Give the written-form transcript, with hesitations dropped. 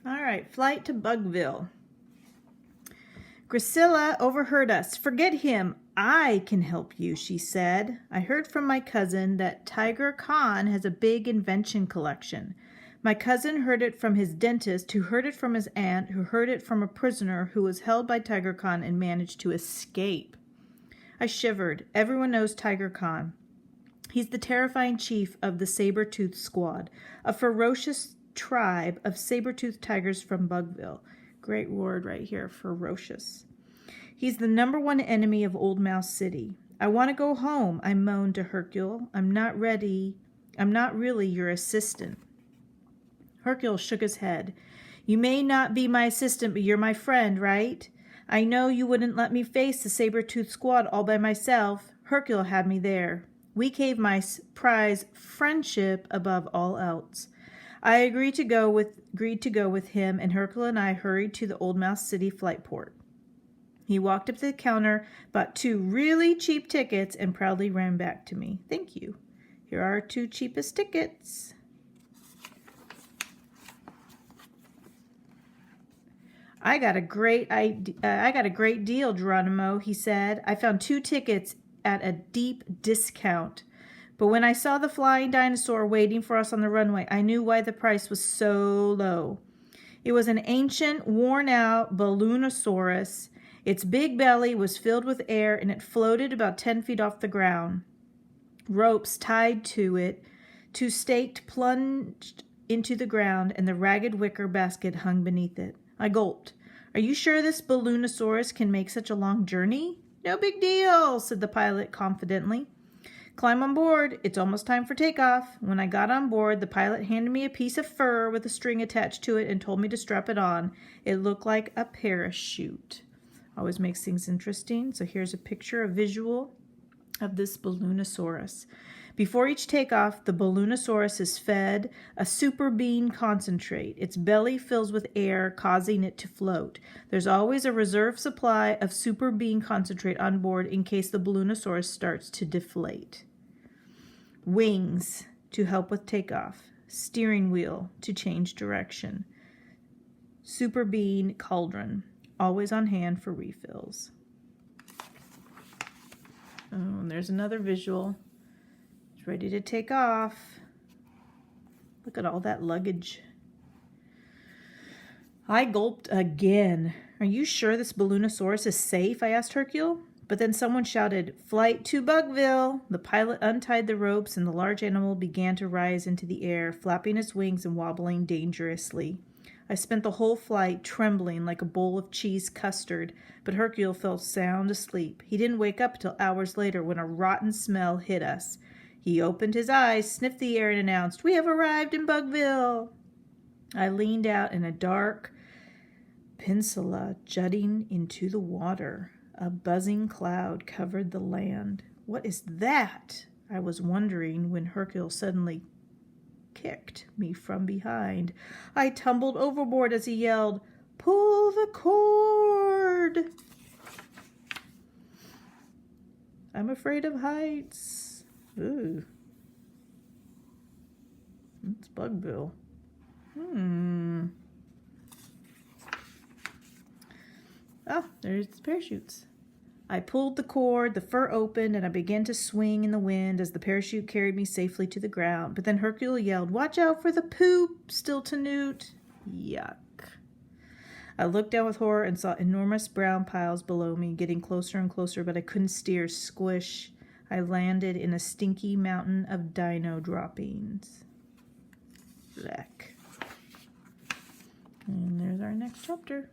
All right, flight to Bugville. Grisilla overheard us. Forget him. I can help you, she said. I heard from my cousin that Tiger Khan has a big invention collection. My cousin heard it from his dentist, who heard it from his aunt, who heard it from a prisoner who was held by Tiger Khan and managed to escape. I shivered. Everyone knows Tiger Khan. He's the terrifying chief of the Saber-Tooth Squad, a ferocious tribe of saber-toothed tigers from Bugville. Great word right here, ferocious. He's the #1 enemy of Old Mouse City. I want to go home, I moaned to Hercule. I'm not really your assistant. Hercule shook his head. You may not be my assistant, but you're my friend, right? I know you wouldn't let me face the Saber-Tooth Squad all by myself. Hercule had me there. We gave my prize friendship above all else. I agreed to go with him, and Hercule and I hurried to the Old Mouse City flight port. He walked up to the counter, bought 2 really cheap tickets, and proudly ran back to me. Thank you. Here are our 2 cheapest tickets. I got a great deal, Geronimo, he said. I found 2 tickets at a deep discount. But when I saw the flying dinosaur waiting for us on the runway, I knew why the price was so low. It was an ancient, worn-out Balloonosaurus. Its big belly was filled with air, and it floated about 10 feet off the ground. Ropes tied to it, 2 staked plunged into the ground, and the ragged wicker basket hung beneath it. I gulped. Are you sure this Balloonosaurus can make such a long journey? No big deal, said the pilot confidently. Climb on board. It's almost time for takeoff. When I got on board, the pilot handed me a piece of fur with a string attached to it and told me to strap it on. It looked like a parachute. Always makes things interesting. So here's a picture, a visual of this Balloonosaurus. Before each takeoff, the Balloonosaurus is fed a super bean concentrate. Its belly fills with air, causing it to float. There's always a reserve supply of super bean concentrate on board in case the Balloonosaurus starts to deflate. Wings to help with takeoff. Steering wheel to change direction. Super bean cauldron, always on hand for refills. Oh, and there's another visual. Ready to take off. Look at all that luggage. I gulped again. Are you sure this Balloonosaurus is safe? I asked Hercule. But then someone shouted, Flight to Bugville. The pilot untied the ropes and the large animal began to rise into the air, flapping its wings and wobbling dangerously. I spent the whole flight trembling like a bowl of cheese custard, but Hercule fell sound asleep. He didn't wake up till hours later when a rotten smell hit us. He opened his eyes, sniffed the air, and announced, We have arrived in Bugville. I leaned out in a dark peninsula jutting into the water. A buzzing cloud covered the land. What is that? I was wondering when Hercule suddenly kicked me from behind. I tumbled overboard as he yelled, Pull the cord! I'm afraid of heights. Ooh. It's Bugville. Oh, there's the parachutes. I pulled the cord, the fur opened, and I began to swing in the wind as the parachute carried me safely to the ground. But then Hercule yelled, Watch out for the poop, Stiltonute. Yuck. I looked down with horror and saw enormous brown piles below me, getting closer and closer, but I couldn't steer. Squish. I landed in a stinky mountain of dino droppings. Blech. And there's our next chapter.